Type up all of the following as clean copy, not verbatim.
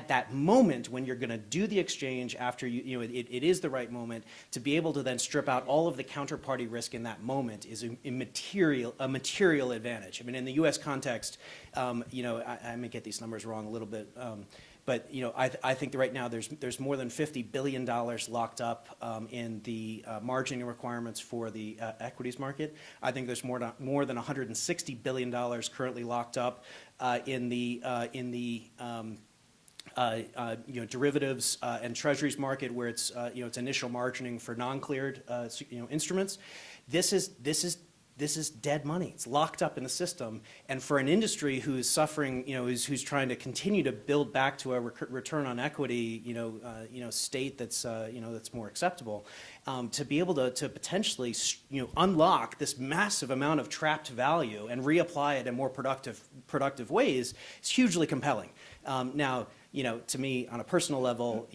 at that moment when you're going to do the exchange after it is the right moment, to be able to then strip out all of the counterparty risk in that moment is a material advantage. I mean, in the U.S. context, I may get these numbers wrong a little bit, but I think that right now there's more than $50 billion locked up in the margining requirements for the equities market. I think there's more than $160 billion currently locked up in the derivatives and treasuries market, where it's it's initial margining for non-cleared instruments. This is dead money. It's locked up in the system, and for an industry who's suffering, who's trying to continue to build back to a return on equity, state that's that's more acceptable, to be able to potentially unlock this massive amount of trapped value and reapply it in more productive ways is hugely compelling. Now, to me, on a personal level,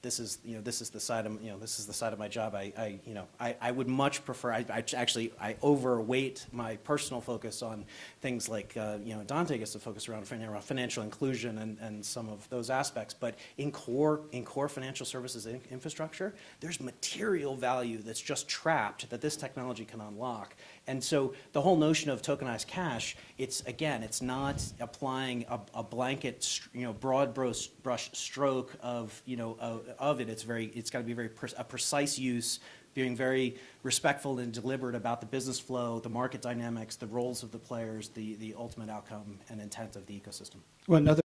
this is the side of my job. I would much prefer. I overweight my personal focus on things like Dante gets to focus around financial inclusion and some of those aspects. But in core financial services infrastructure, there's material value that's just trapped that this technology can unlock. And so the whole notion of tokenized cash, it's not applying a blanket, broad brush stroke of it. It's got to be a precise use, being very respectful and deliberate about the business flow, the market dynamics, the roles of the players, the ultimate outcome and intent of the ecosystem. Well, another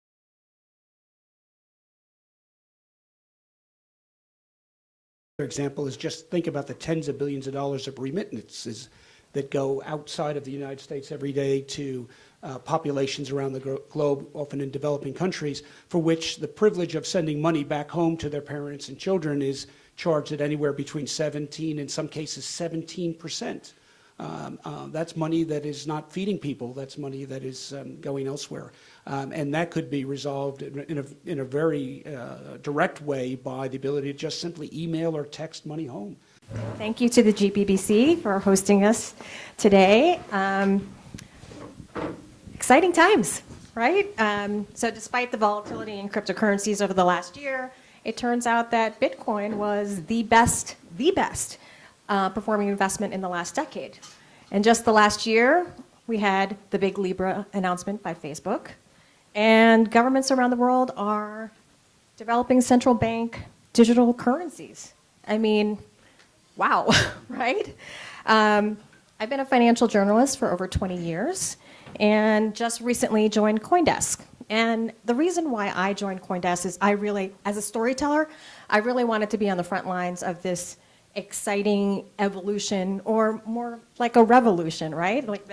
example is just think about the tens of billions of dollars of remittances that go outside of the United States every day to populations around the globe, often in developing countries, for which the privilege of sending money back home to their parents and children is charged at anywhere between 17, in some cases 17%. That's money that is not feeding people. That's money that is going elsewhere. And that could be resolved in a very direct way by the ability to just simply email or text money home. Thank you to the GBBC for hosting us today. Exciting times, right? So despite the volatility in cryptocurrencies over the last year, it turns out that Bitcoin was the best performing investment in the last decade. And just the last year, we had the big Libra announcement by Facebook, and governments around the world are developing central bank digital currencies. I mean, wow, right? I've been a financial journalist for over 20 years and just recently joined CoinDesk. And the reason why I joined CoinDesk is as a storyteller, I really wanted to be on the front lines of this exciting evolution, or more like a revolution, right? Like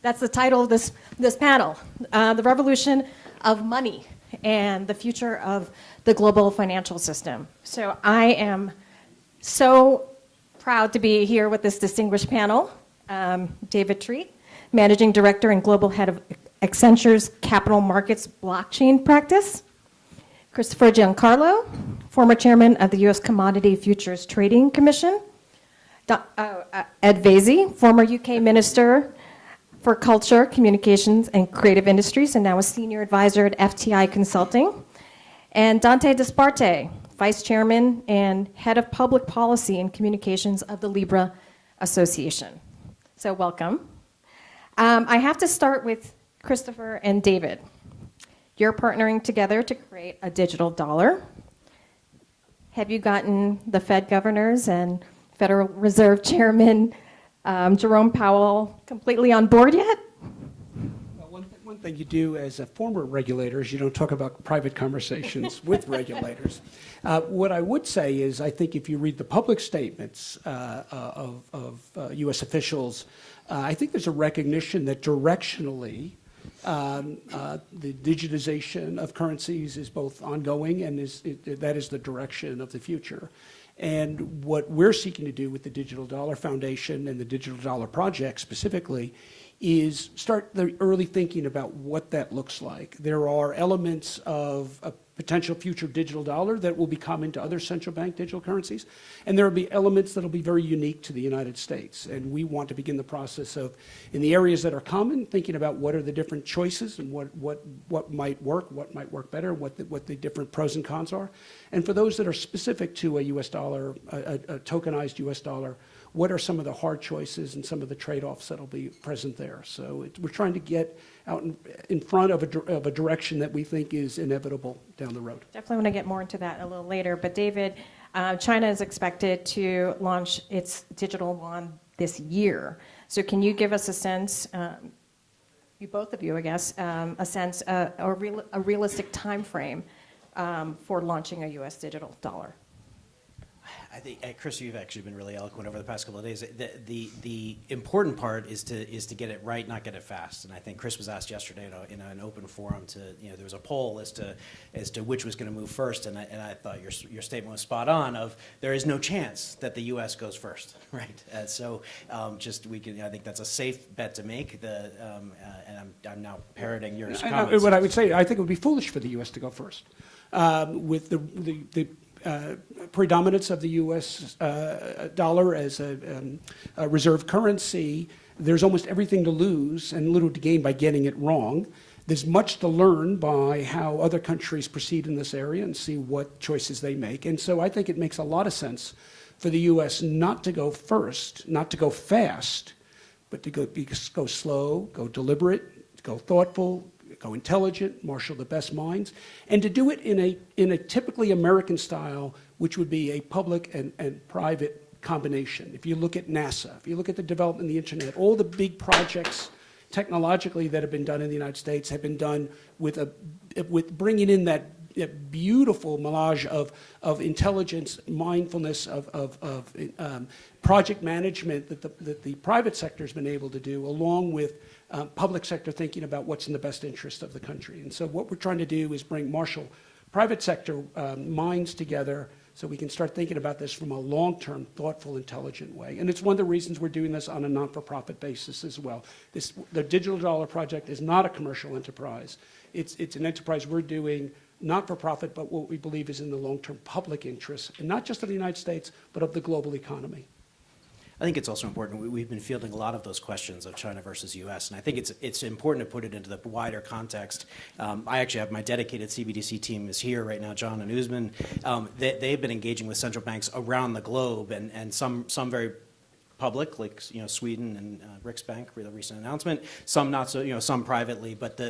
that's the title of this panel, the revolution of money and the future of the global financial system. So I am so proud to be here with this distinguished panel. David Treat, Managing Director and Global Head of Accenture's Capital Markets Blockchain Practice. Christopher Giancarlo, former Chairman of the U.S. Commodity Futures Trading Commission. Ed Vaizey, former UK Minister for Culture, Communications, and Creative Industries, and now a Senior Advisor at FTI Consulting. And Dante Disparte, Vice Chairman and Head of Public Policy and Communications of the Libra Association. So welcome. I have to start with Christopher and David. You're partnering together to create a digital dollar. Have you gotten the Fed governors and Federal Reserve Chairman Jerome Powell completely on board yet? Well, one thing you do as a former regulator is you don't talk about private conversations with regulators. What I would say is I think if you read the public statements of U.S. officials, I think there's a recognition that directionally the digitization of currencies is both ongoing and that is the direction of the future. And what we're seeking to do with the Digital Dollar Foundation and the Digital Dollar Project specifically is start the early thinking about what that looks like. There are elements of a potential future digital dollar that will be common to other central bank digital currencies, and there will be elements that will be very unique to the United States. And we want to begin the process of, in the areas that are common, thinking about what are the different choices and what might work better, what the different pros and cons are. And for those that are specific to a US dollar, a tokenized US dollar, what are some of the hard choices and some of the trade-offs that will be present there. So we're trying to get out in front of a direction that we think is inevitable down the road. Definitely want to get more into that a little later. But David, China is expected to launch its digital yuan this year. So can you give us a sense, both of you, I guess, a sense, a realistic time frame for launching a U.S. digital dollar? I think, Chris, you've actually been really eloquent over the past couple of days. The important part is to get it right, not get it fast. And I think Chris was asked yesterday in an open forum there was a poll as to which was going to move first, and I thought your statement was spot on. Of there is no chance that the U.S. goes first, right? I think that's a safe bet to make. And I'm now parroting your comments. What I would say, I think it would be foolish for the U.S. to go first. With the predominance of the U.S. Dollar as a reserve currency, there's almost everything to lose and little to gain by getting it wrong. There's much to learn by how other countries proceed in this area and see what choices they make. And so I think it makes a lot of sense for the U.S. not to go first, not to go fast, but to go slow, go deliberate, go thoughtful, go intelligent, marshal the best minds, and to do it in a typically American style, which would be a public and private combination. If you look at NASA, if you look at the development of the internet, all the big projects technologically that have been done in the United States have been done with bringing in that beautiful melange of intelligence, mindfulness, of project management that the private sector has been able to do, along with public sector thinking about what's in the best interest of the country. And so what we're trying to do is marshal private sector minds together so we can start thinking about this from a long-term, thoughtful, intelligent way. And it's one of the reasons we're doing this on a non-for-profit basis as well. The Digital Dollar Project is not a commercial enterprise. It's an enterprise we're doing not for profit, but what we believe is in the long-term public interest, and not just of the United States, but of the global economy. I think it's also important. We've been fielding a lot of those questions of China versus U.S., and I think it's important to put it into the wider context. I actually have my dedicated CBDC team is here right now, John and Usman. They've been engaging with central banks around the globe, and some very public, like Sweden and Riksbank, the recent announcement. Some not so, some privately. But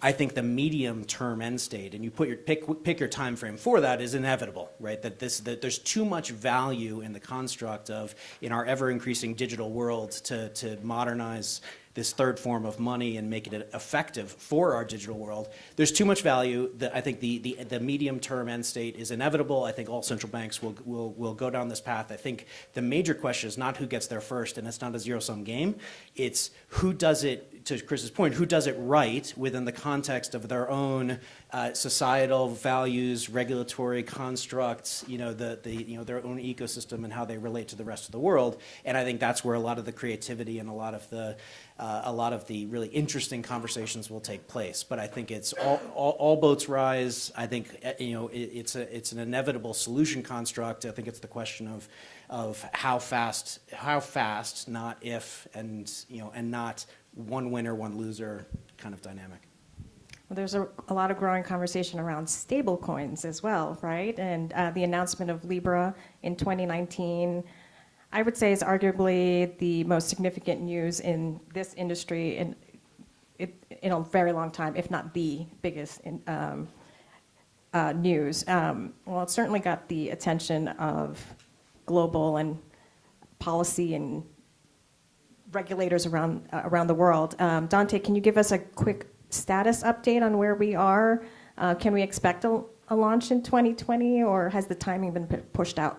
I think the medium-term end state, and you pick your time frame for that, is inevitable, right? That there's too much value in the construct of, in our ever-increasing digital world, to modernize this third form of money and make it effective for our digital world. There's too much value that I think the medium-term end state is inevitable. I think all central banks will go down this path. I think the major question is not who gets there first, and it's not a zero-sum game. It's who does it, to Chris's point, who does it right within the context of their own societal values, regulatory constructs, their own ecosystem and how they relate to the rest of the world. And I think that's where a lot of the creativity and a lot of the really interesting conversations will take place. But I think it's all boats rise. I think it's an inevitable solution construct. I think it's the question of how fast, not if, and not one winner, one loser kind of dynamic. Well, there's a lot of growing conversation around stable coins as well, right? And the announcement of Libra in 2019, I would say, is arguably the most significant news in this industry in a very long time, if not the biggest news. Well, it certainly got the attention of global and policy and regulators around the world. Dante, can you give us a quick status update on where we are? Can we expect a launch in 2020, or has the timing been pushed out?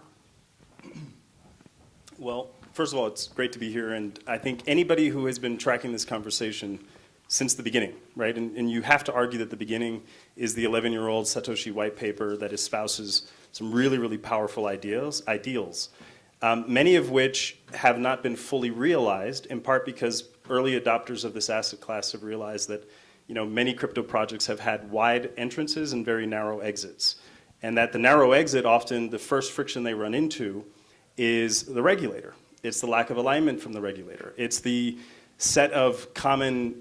Well, first of all, it's great to be here, and I think anybody who has been tracking this conversation since the beginning, right? And you have to argue that the beginning is the 11-year-old Satoshi white paper that espouses some really, really powerful ideals. many of which have not been fully realized, in part because early adopters of this asset class have realized that many crypto projects have had wide entrances and very narrow exits. And that the narrow exit, often the first friction they run into is the regulator. It's the lack of alignment from the regulator. It's the set of common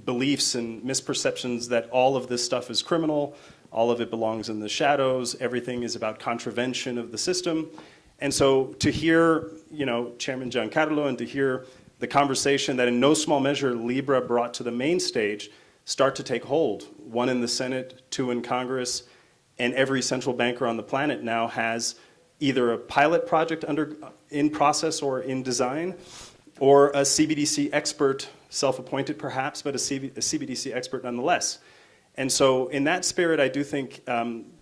beliefs and misperceptions that all of this stuff is criminal, all of it belongs in the shadows, everything is about contravention of the system. And so to hear, Chairman Giancarlo, and to hear the conversation that in no small measure Libra brought to the main stage start to take hold, one in the Senate, two in Congress, and every central banker on the planet now has either a pilot project in process or in design, or a CBDC expert, self-appointed perhaps, but a CBDC expert nonetheless. And so in that spirit, I do think,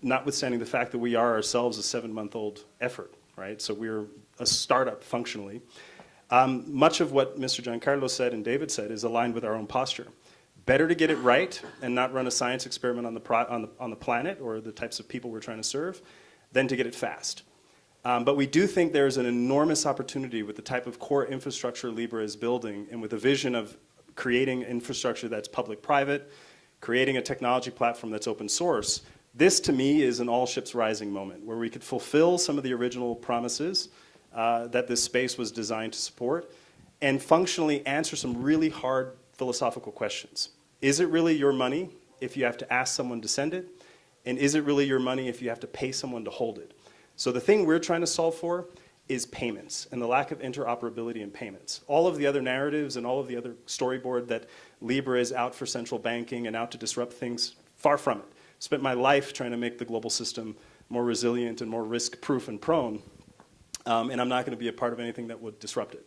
notwithstanding the fact that we are ourselves a 7-month-old effort, right? So we're a startup functionally. Much of what Mr. Giancarlo said and David said is aligned with our own posture. Better to get it right and not run a science experiment on the planet or the types of people we're trying to serve than to get it fast. But we do think there's an enormous opportunity with the type of core infrastructure Libra is building and with a vision of creating infrastructure that's public-private, creating a technology platform that's open source. This, to me, is an all ships rising moment where we could fulfill some of the original promises that this space was designed to support and functionally answer some really hard philosophical questions. Is it really your money if you have to ask someone to send it? And is it really your money if you have to pay someone to hold it? So the thing we're trying to solve for is payments and the lack of interoperability in payments. All of the other narratives and all of the other storyboard that Libra is out for central banking and out to disrupt things, far from it. Spent my life trying to make the global system more resilient and more risk-proof and prone, and I'm not going to be a part of anything that would disrupt it.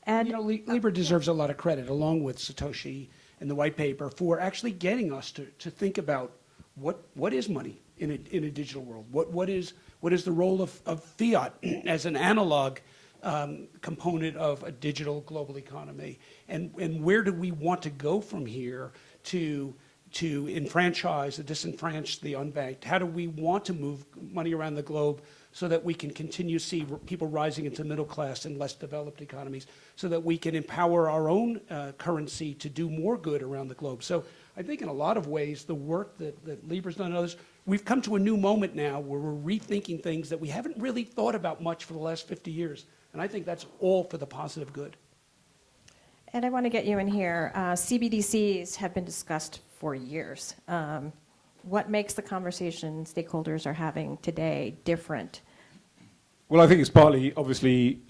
Ed? Libra deserves a lot of credit, along with Satoshi and the white paper, for actually getting us to think about what is money in a digital world. What is the role of fiat as an analog component of a digital global economy, and where do we want to go from here to enfranchise the disenfranchised, the unbanked? How do we want to move money around the globe so that we can continue to see people rising into middle class and less developed economies, so that we can empower our own currency to do more good around the globe? So I think in a lot of ways, the work that Libra's done and others, we've come to a new moment now where we're rethinking things that we haven't really thought about much for the last 50 years. And I think that's all for the positive good. Ed, I want to get you in here. CBDCs have been discussed for years. What makes the conversation stakeholders are having today different? Well, I think it's partly, obviously,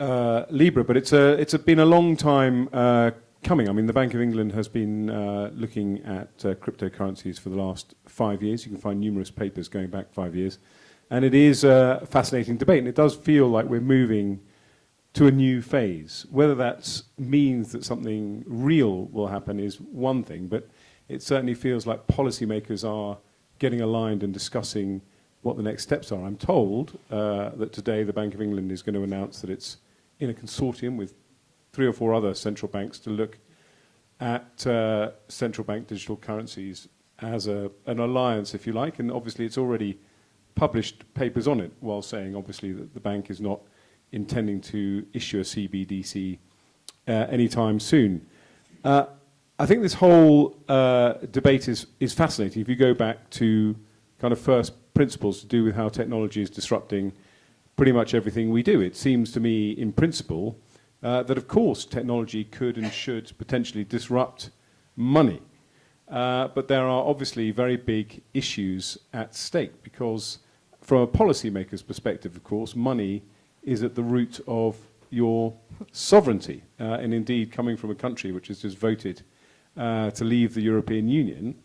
Libra, but it's been a long time coming. I mean, the Bank of England has been looking at cryptocurrencies for the last 5 years. You can find numerous papers going back 5 years. And it is a fascinating debate, and it does feel like we're moving to a new phase. Whether that means that something real will happen is one thing, but it certainly feels like policymakers are getting aligned and discussing what the next steps are. I'm told that today the Bank of England is going to announce that it's in a consortium with 3 or 4 other central banks to look at central bank digital currencies as an alliance, if you like, and obviously it's already published papers on it, while saying obviously that the bank is not intending to issue a CBDC anytime soon. I think this whole debate is fascinating. If you go back to kind of first principles to do with how technology is disrupting pretty much everything we do, it seems to me in principle that of course technology could and should potentially disrupt money. But there are obviously very big issues at stake, because from a policymaker's perspective, of course, money is at the root of your sovereignty. And indeed, coming from a country which has just voted to leave the European Union,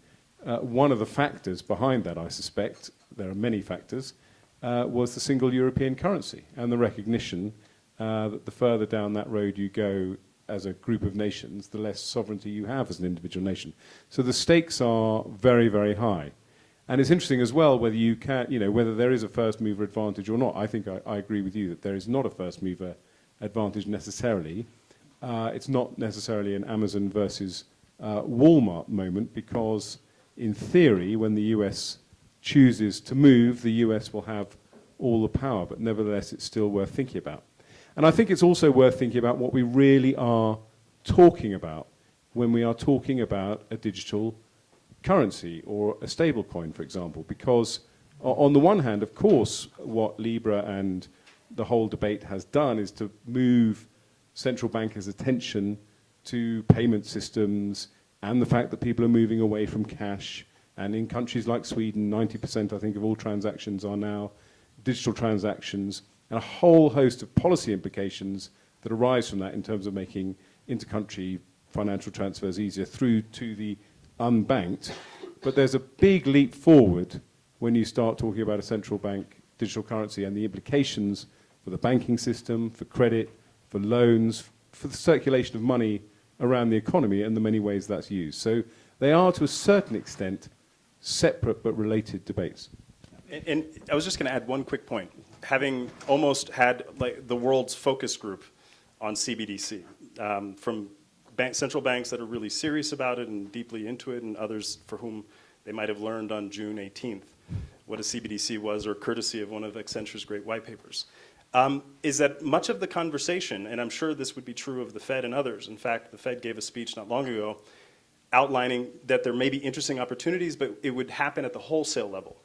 one of the factors behind that, I suspect, there are many factors, was the single European currency and the recognition that the further down that road you go as a group of nations, the less sovereignty you have as an individual nation. So the stakes are very, very high. And it's interesting as well whether you can, whether there is a first mover advantage or not. I think I agree with you that there is not a first mover advantage necessarily. It's not necessarily an Amazon versus Walmart moment, because in theory, when the US chooses to move, the US will have all the power, but nevertheless it's still worth thinking about. And I think it's also worth thinking about what we really are talking about when we are talking about a digital currency or a stable coin, for example, because on the one hand, of course, what Libra and the whole debate has done is to move central bankers' attention to payment systems and the fact that people are moving away from cash. And in countries like Sweden, 90% I think of all transactions are now digital transactions, and a whole host of policy implications that arise from that in terms of making inter-country financial transfers easier through to the unbanked. But there's a big leap forward when you start talking about a central bank digital currency and the implications for the banking system, for credit, for loans, for the circulation of money around the economy and the many ways that's used. So they are, to a certain extent, separate but related debates. And I was just going to add one quick point. Having almost had like the world's focus group on CBDC, from central banks that are really serious about it and deeply into it, and others for whom they might have learned on June 18th what a CBDC was, or courtesy of one of Accenture's great white papers, is that much of the conversation, and I'm sure this would be true of the Fed and others. In fact, the Fed gave a speech not long ago outlining that there may be interesting opportunities, but it would happen at the wholesale level.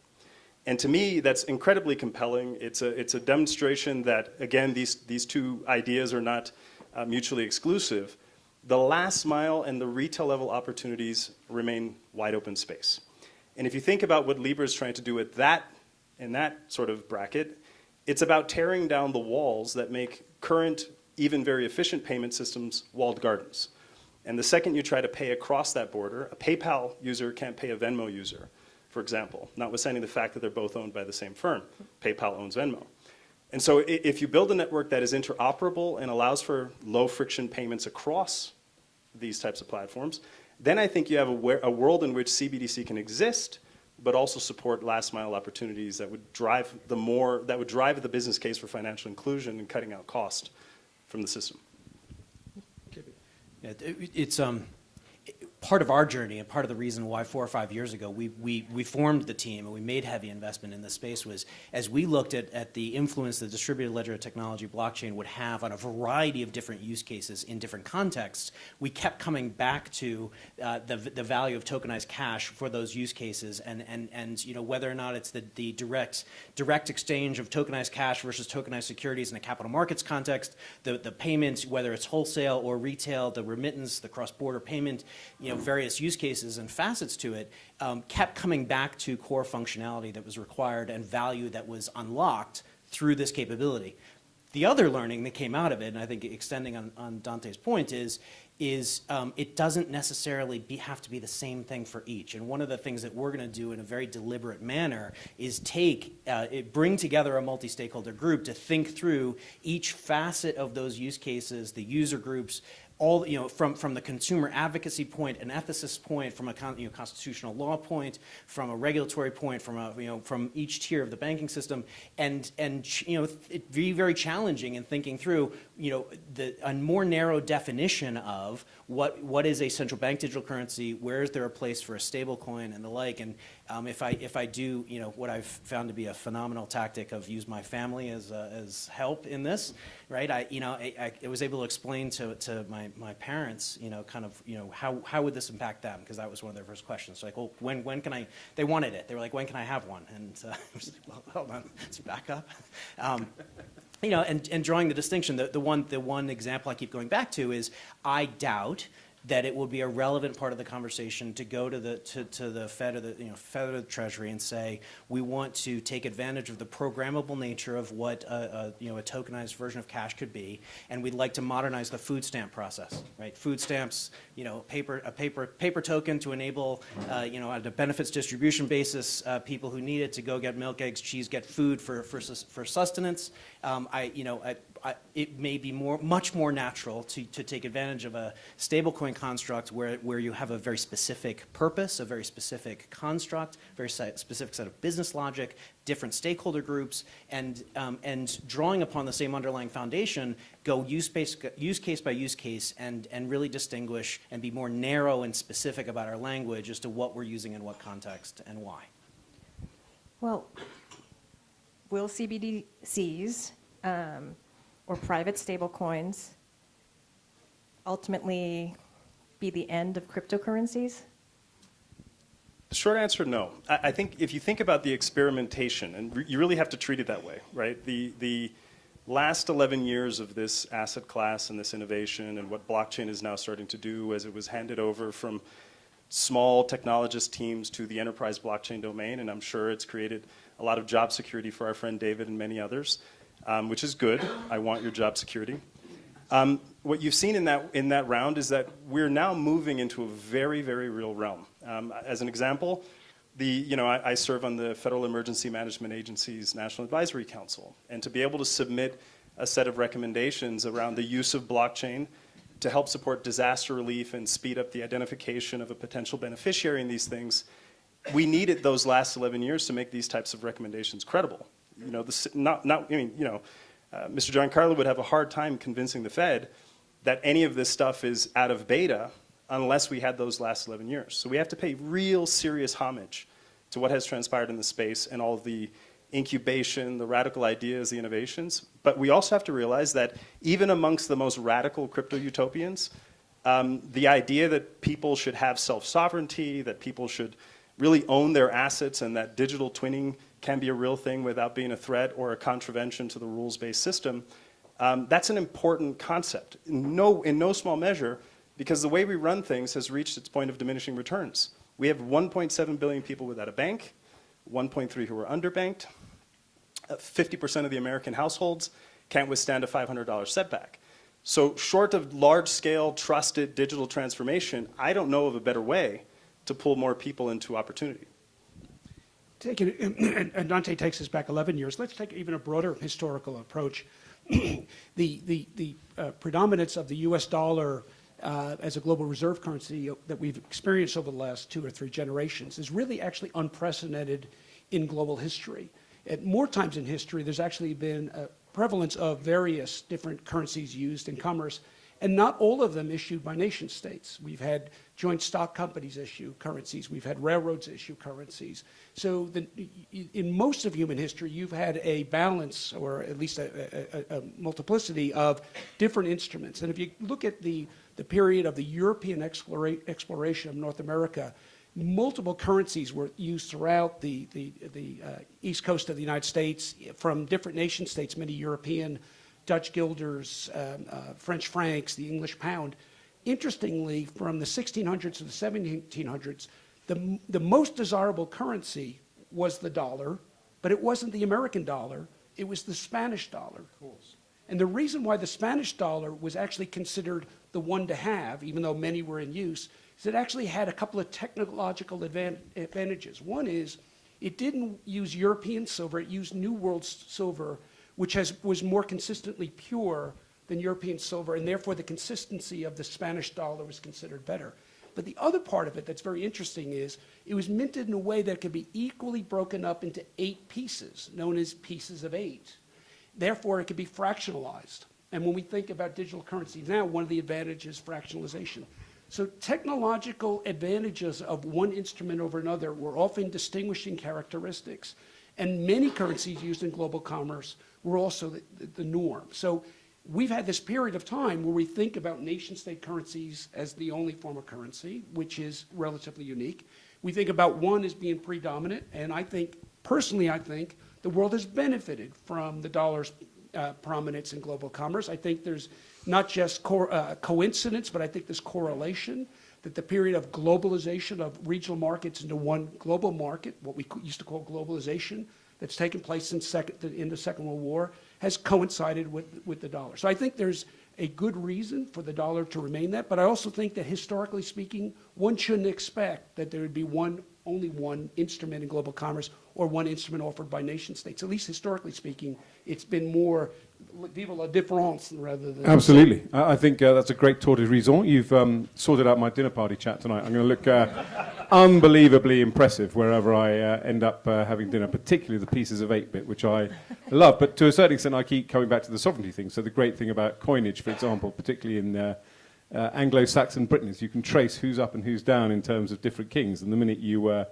And to me, that's incredibly compelling. It's a demonstration that, again, these two ideas are not mutually exclusive. The last mile and the retail level opportunities remain wide open space. And if you think about what Libra is trying to do in that sort of bracket, it's about tearing down the walls that make current, even very efficient payment systems walled gardens. And the second you try to pay across that border, a PayPal user can't pay a Venmo user, for example, notwithstanding the fact that they're both owned by the same firm. PayPal owns Venmo. And so if you build a network that is interoperable and allows for low friction payments across these types of platforms, then I think you have a world in which CBDC can exist, but also support last mile opportunities that would drive the business case for financial inclusion and cutting out cost from the system. Yeah, it's part of our journey and part of the reason why 4 or 5 years ago we formed the team and we made heavy investment in this space was as we looked at the influence that distributed ledger technology blockchain would have on a variety of different use cases in different contexts, we kept coming back to the value of tokenized cash for those use cases and you know whether or not it's the direct exchange of tokenized cash versus tokenized securities in a capital markets context, the payments, whether it's wholesale or retail, the remittance, the cross-border payment, you know, various use cases and facets to it, kept coming back to core functionality that was required and value that was unlocked through this capability. The other learning that came out of it, and I think extending on Dante's point, is it doesn't necessarily have to be the same thing for each. And one of the things that we're going to do in a very deliberate manner is bring together a multi-stakeholder group to think through each facet of those use cases, the user groups, all, you know, from the consumer advocacy point, an ethicist point, from a constitutional law point, from a regulatory point, from each tier of the banking system, and you know, it'd be very challenging in thinking through, you know, a more narrow definition of what is a central bank digital currency, where is there a place for a stable coin and the like, and if I do, you know, what I've found to be a phenomenal tactic of use my family as help in this, right? I was able to explain to my parents, you know, kind of, you know, how would this impact them? Because that was one of their first questions. So like, well, when can I? They wanted it. They were like, when can I have one? And I was like, well, hold on, let's back up. You know, and drawing the distinction, the one example I keep going back to is I doubt that it will be a relevant part of the conversation to go to the Fed or the Fed or the Treasury and say we want to take advantage of the programmable nature of what a tokenized version of cash could be, and we'd like to modernize the food stamp process, right? Food stamps, you know, a paper token to enable on a benefits distribution basis people who need it to go get milk, eggs, cheese, get food for sustenance. It may be much more natural to take advantage of a stablecoin construct where you have a very specific purpose, a very specific construct, very specific set of business logic, different stakeholder groups, and drawing upon the same underlying foundation, go use case by use case, and really distinguish and be more narrow and specific about our language as to what we're using in what context and why. Well, will CBDCs or private stablecoins ultimately be the end of cryptocurrencies? The short answer, no. I think if you think about the experimentation, and you really have to treat it that way, right? The last 11 years of this asset class and this innovation and what blockchain is now starting to do as it was handed over from small technologist teams to the enterprise blockchain domain, and I'm sure it's created a lot of job security for our friend David and many others, which is good. I want your job security. What you've seen in that round is that we're now moving into a very, very real realm. As an example, I serve on the Federal Emergency Management Agency's National Advisory Council, and to be able to submit a set of recommendations around the use of blockchain to help support disaster relief and speed up the identification of a potential beneficiary in these things, we needed those last 11 years to make these types of recommendations credible. Mr. Giancarlo would have a hard time convincing the Fed that any of this stuff is out of beta unless we had those last 11 years. So we have to pay real serious homage to what has transpired in the space and all of the incubation, the radical ideas, the innovations. But we also have to realize that even amongst the most radical crypto utopians, the idea that people should have self-sovereignty, that people should really own their assets, and that digital twinning can be a real thing without being a threat or a contravention to the rules-based system, that's an important concept. In no small measure, because the way we run things has reached its point of diminishing returns. We have 1.7 billion people without a bank, 1.3 who are underbanked. 50% of the American households can't withstand a $500 setback. So short of large-scale, trusted digital transformation, I don't know of a better way to pull more people into opportunity. And Dante takes us back 11 years. Let's take even a broader historical approach. The predominance of the U.S. dollar as a global reserve currency that we've experienced over the last 2 or 3 generations is really actually unprecedented in global history. At more times in history, there's actually been a prevalence of various different currencies used in commerce, and not all of them issued by nation states. We've had joint stock companies issue currencies. We've had railroads issue currencies. So in most of human history, you've had a balance, or at least a multiplicity of different instruments. And if you look at the period of the European exploration of North America, multiple currencies were used throughout the east coast of the United States from different nation states, many European, Dutch guilders, French francs, the English pound. Interestingly, from the 1600s to the 1700s, the most desirable currency was the dollar, but it wasn't the American dollar, it was the Spanish dollar. Of course. And the reason why the Spanish dollar was actually considered the one to have, even though many were in use, is it actually had a couple of technological advantages. One is it didn't use European silver, it used New World silver, which was more consistently pure than European silver, and therefore the consistency of the Spanish dollar was considered better. But the other part of it that's very interesting is it was minted in a way that could be equally broken up into 8 pieces, known as pieces of 8. Therefore, it could be fractionalized. And when we think about digital currency now, one of the advantages is fractionalization. So technological advantages of one instrument over another were often distinguishing characteristics. And many currencies used in global commerce were also the norm. So we've had this period of time where we think about nation-state currencies as the only form of currency, which is relatively unique. We think about one as being predominant, and personally I think, the world has benefited from the dollar's prominence in global commerce. I think there's not just coincidence, but I think there's correlation that the period of globalization of regional markets into one global market, what we used to call globalization, that's taken place in the Second World War, has coincided with the dollar. So I think there's a good reason for the dollar to remain that, but I also think that historically speaking, one shouldn't expect that there would be only one instrument in global commerce or one instrument offered by nation states. At least historically speaking, it's been more vive la différence rather than... Absolutely. I think that's a great tour de raison. You've sorted out my dinner party chat tonight. I'm going to look unbelievably impressive wherever I end up having dinner, particularly the pieces of 8-bit, which I love. But to a certain extent, I keep coming back to the sovereignty thing. So the great thing about coinage, for example, particularly in Anglo-Saxon Britain, is you can trace who's up and who's down in terms of different kings. And the minute you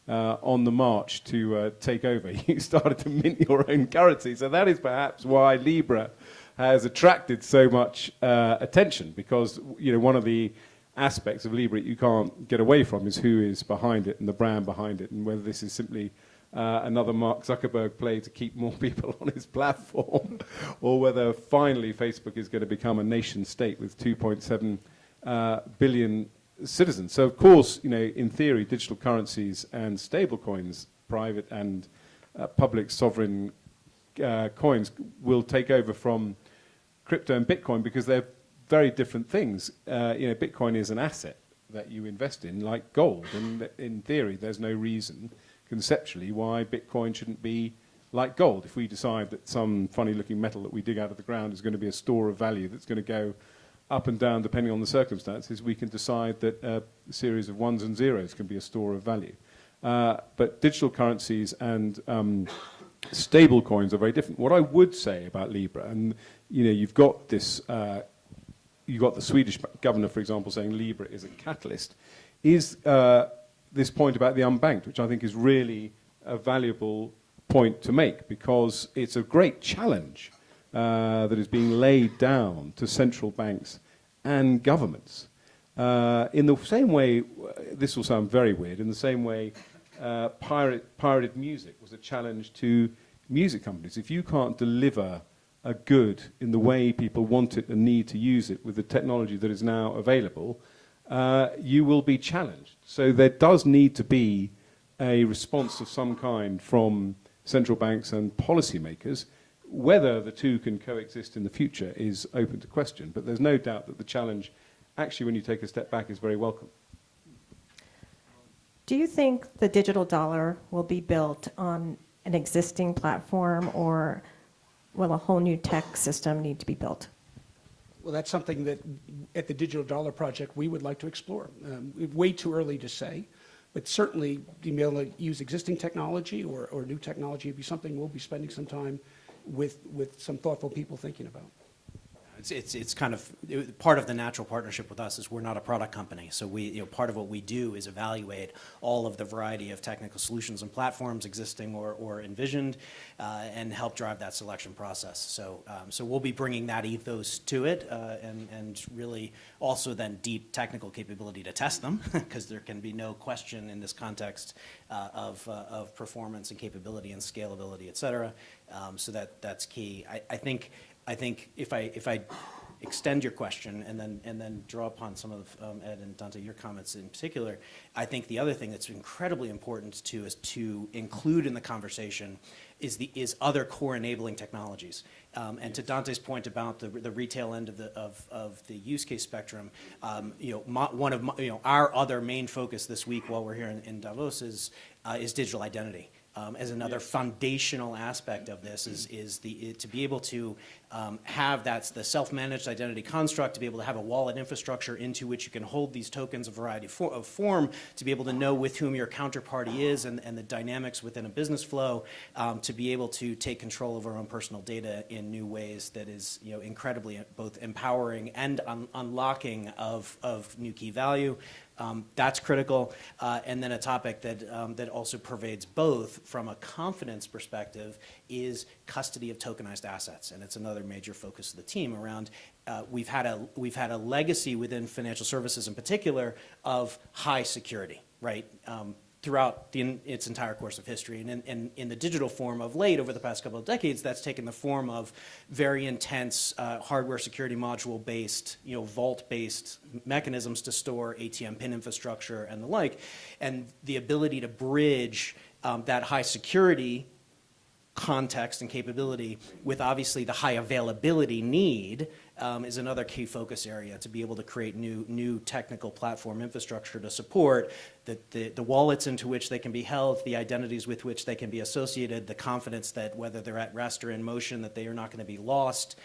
on the march to take over, you started to mint your own currency. So that is perhaps why Libra has attracted so much attention, because one of the aspects of Libra you can't get away from is who is behind it and the brand behind it, and whether this is simply another Mark Zuckerberg play to keep more people on his platform, or whether finally Facebook is going to become a nation state with 2.7 billion citizens. So of course, in theory, digital currencies and stablecoins, private and public sovereign coins, will take over from crypto and Bitcoin, because they're very different things. Bitcoin is an asset that you invest in, like gold, and in theory, there's no reason conceptually why Bitcoin shouldn't be like gold. If we decide that some funny-looking metal that we dig out of the ground is going to be a store of value that's going to go up and down depending on the circumstances, we can decide that a series of ones and zeros can be a store of value. But digital currencies and stable coins are very different. What I would say about Libra, and you've got this, you've got the Swedish governor, for example, saying Libra is a catalyst, is this point about the unbanked, which I think is really a valuable point to make, because it's a great challenge that is being laid down to central banks and governments. In the same way, this will sound very weird, in the same way pirated music was a challenge to music companies. If you can't deliver a good in the way people want it and need to use it with the technology that is now available, you will be challenged. So there does need to be a response of some kind from central banks and policymakers. Whether the two can coexist in the future is open to question, but there's no doubt that the challenge, actually, when you take a step back, is very welcome. Do you think the digital dollar will be built on an existing platform, or will a whole new tech system need to be built? Well, that's something that at the Digital Dollar Project we would like to explore. Way too early to say, but certainly being able to use existing technology or new technology would be something we'll be spending some time with some thoughtful people thinking about. It's kind of part of the natural partnership with us is we're not a product company, so part of what we do is evaluate all of the variety of technical solutions and platforms existing or envisioned, and help drive that selection process. So we'll be bringing that ethos to it, and really also then deep technical capability to test them, because there can be no question in this context of performance and capability and scalability, et cetera. So that's key. I think if I extend your question and then draw upon some of Ed and Dante, your comments in particular, I think the other thing that's incredibly important to include in the conversation is other core enabling technologies. And to Dante's point about the retail end of the use case spectrum, our other main focus this week while we're here in Davos is digital identity. As another foundational aspect of this is to be able to have the self-managed identity construct, to be able to have a wallet infrastructure into which you can hold these tokens of variety of form, to be able to know with whom your counterparty is and the dynamics within a business flow, to be able to take control of our own personal data in new ways that is incredibly both empowering and unlocking of new key value. That's critical. And then a topic that also pervades both from a confidence perspective is custody of tokenized assets. And it's another major focus of the team around, we've had a legacy within financial services in particular of high security, right? Throughout its entire course of history. And in the digital form of late, over the past couple of decades, that's taken the form of very intense hardware security module-based, vault-based mechanisms to store ATM PIN infrastructure and the like. And the ability to bridge that high security context and capability with obviously the high availability need is another key focus area, to be able to create new technical platform infrastructure to support the wallets into which they can be held, the identities with which they can be associated, the confidence that whether they're at rest or in motion that they are not going to be lost,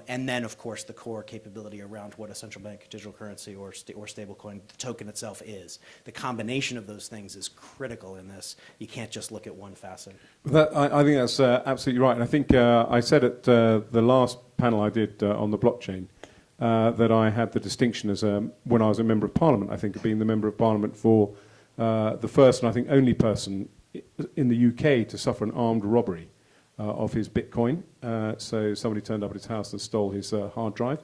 and then of course the core capability around what a central bank digital currency or stablecoin token itself is. The combination of those things is critical in this. You can't just look at one facet. I think that's absolutely right. And I think I said at the last panel I did on the blockchain that I had the distinction as when I was a member of parliament, I think, of being the member of parliament for the first and I think only person in the UK to suffer an armed robbery of his Bitcoin. So somebody turned up at his house and stole his hard drive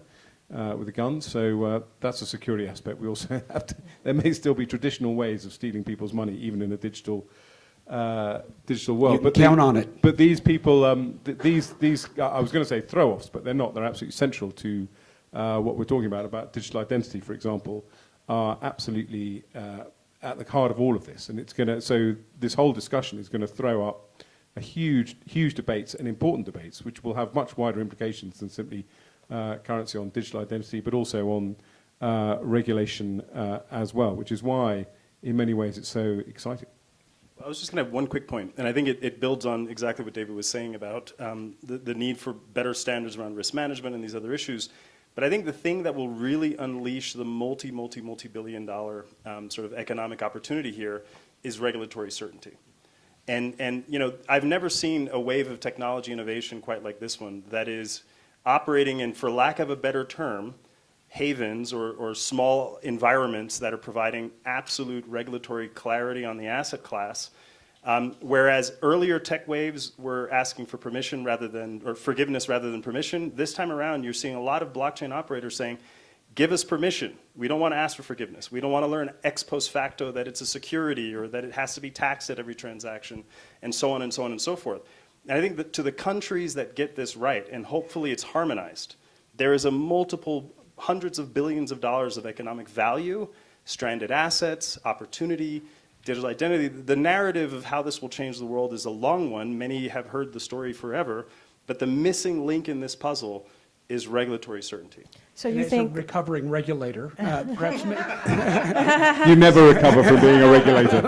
with a gun. So that's a security aspect. We also have to, there may still be traditional ways of stealing people's money, even in a digital world. You can count on it. But these people, these I was going to say throw-offs, but they're not. They're absolutely central to what we're talking about digital identity, for example, are absolutely at the heart of all of this. And it's going to, so this whole discussion is going to throw up a huge debates and important debates, which will have much wider implications than simply currency on digital identity, but also on regulation as well, which is why, in many ways, it's so exciting. I was just going to have one quick point, and I think it builds on exactly what David was saying about the need for better standards around risk management and these other issues. But I think the thing that will really unleash the multi-billion dollar sort of economic opportunity here is regulatory certainty. And you know, I've never seen a wave of technology innovation quite like this one that is operating in, for lack of a better term, havens or small environments that are providing absolute regulatory clarity on the asset class. Whereas earlier tech waves were asking for permission rather than, or forgiveness rather than permission, this time around you're seeing a lot of blockchain operators saying, give us permission. We don't want to ask for forgiveness. We don't want to learn ex post facto that it's a security or that it has to be taxed at every transaction, and so on and so on and so forth. And I think that to the countries that get this right, and hopefully it's harmonized, there is a multiple hundreds of billions of dollars of economic value, stranded assets, opportunity, digital identity. The narrative of how this will change the world is a long one. Many have heard the story forever, but the missing link in this puzzle is regulatory certainty. So you As think a recovering regulator, perhaps You never recover from being a regulator.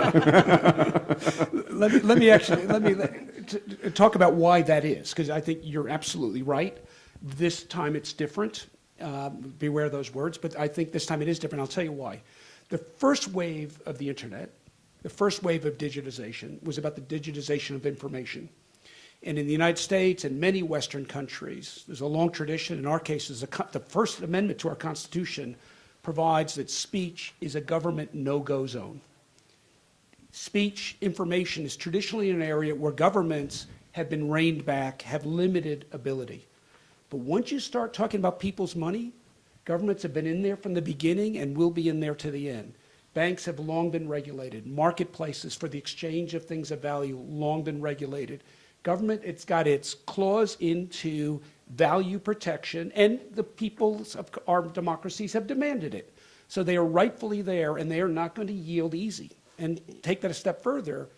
let me talk about why that is, because I think you're absolutely right. This time it's different. Beware those words, but I think this time it is different. I'll tell you why. The first wave of the internet, the first wave of digitization was about the digitization of information. And in the United States and many Western countries, there's a long tradition. In our case, the First Amendment to our Constitution provides that speech is a government no-go zone. Speech, information is traditionally an area where governments have been reined back, have limited ability. But once you start talking about people's money, governments have been in there from the beginning and will be in there to the end. Banks have long been regulated. Marketplaces for the exchange of things of value, long been regulated. Government, it's got its claws into value protection, and the peoples of our democracies have demanded it. So they are rightfully there, and they are not going to yield easy. And take that a step further,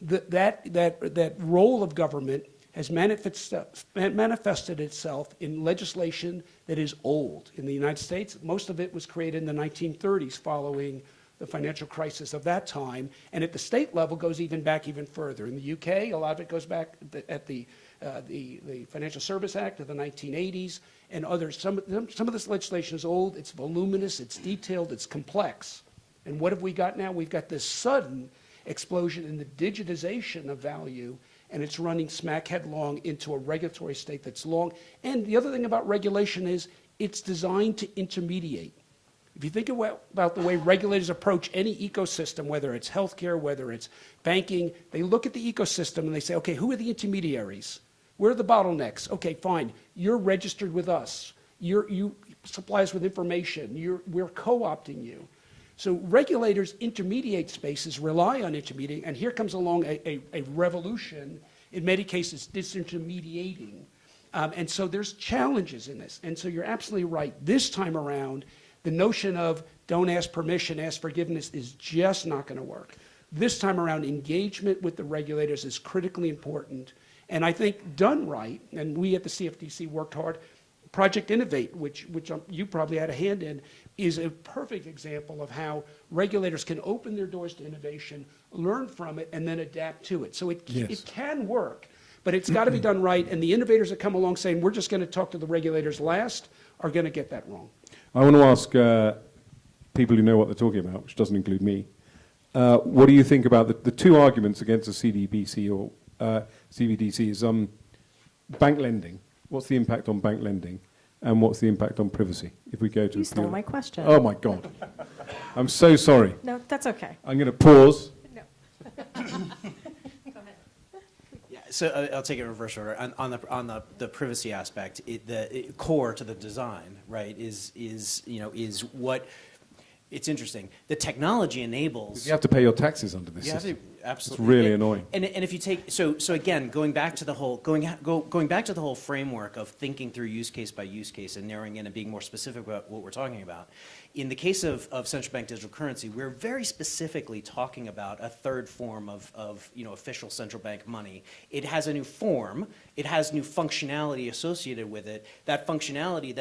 that role of government has manifested itself in legislation that is old. In the United States, most of it was created in the 1930s following the financial crisis of that time, and at the state level goes back even further. In the UK, a lot of it goes back at the Financial Service Act of the 1980s, and others. Some of this legislation is old, it's voluminous, it's detailed, it's complex. And what have we got now? We've got this sudden explosion in the digitization of value, and it's running smack headlong into a regulatory state that's long. And the other thing about regulation is it's designed to intermediate. If you think about the way regulators approach any ecosystem, whether it's healthcare, whether it's banking, they look at the ecosystem and they say, okay, who are the intermediaries? Where are the bottlenecks? Okay, fine, you're registered with us. You supply us with information. We're co-opting you. So regulators intermediate spaces, rely on intermediating, and here comes along a revolution, in many cases disintermediating. And so there's challenges in this. And so you're absolutely right. This time around, the notion of don't ask permission, ask forgiveness is just not going to work. This time around, engagement with the regulators is critically important. And I think done right, and we at the CFTC worked hard, Project Innovate, which you probably had a hand in, is a perfect example of how regulators can open their doors to innovation, learn from it, and then adapt to it. So it can work, but it's got to be done right. And the innovators that come along saying, we're just going to talk to the regulators last, are going to get that wrong. I want to ask people who know what they're talking about, which doesn't include me, what do you think about the two arguments against a CDBC or CBDC is bank lending. What's the impact on bank lending? And what's the impact on privacy? If we go to you stole my question. Oh my God. I'm so sorry. No, that's okay. I'm going to pause. No. Yeah, so I'll take it in reverse order. On the privacy aspect, core to the design, right, is what. It's interesting. The technology enables. You have to pay your taxes under this You have system. to, absolutely. It's really annoying. And if you take so again, going back to the whole framework of thinking through use case by use case and narrowing in and being more specific about what we're talking about. In the case of central bank digital currency, we're very specifically talking about a third form of official central bank money. It has a new form. It has new functionality associated with it. That functionality